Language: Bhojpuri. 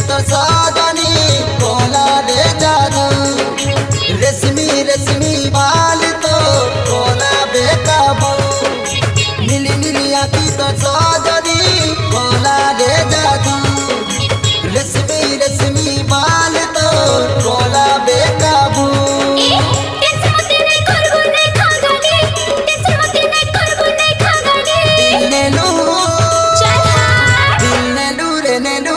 तो साजनी बोला रे जादू रेशमी रेशमी बाल तो बोला बेकाबू नीली नीली आँखी तो साजनी बोला रे जादू रेशमी रेशमी बाल तो बोला बेकाबू दिल ने लू रे ने लू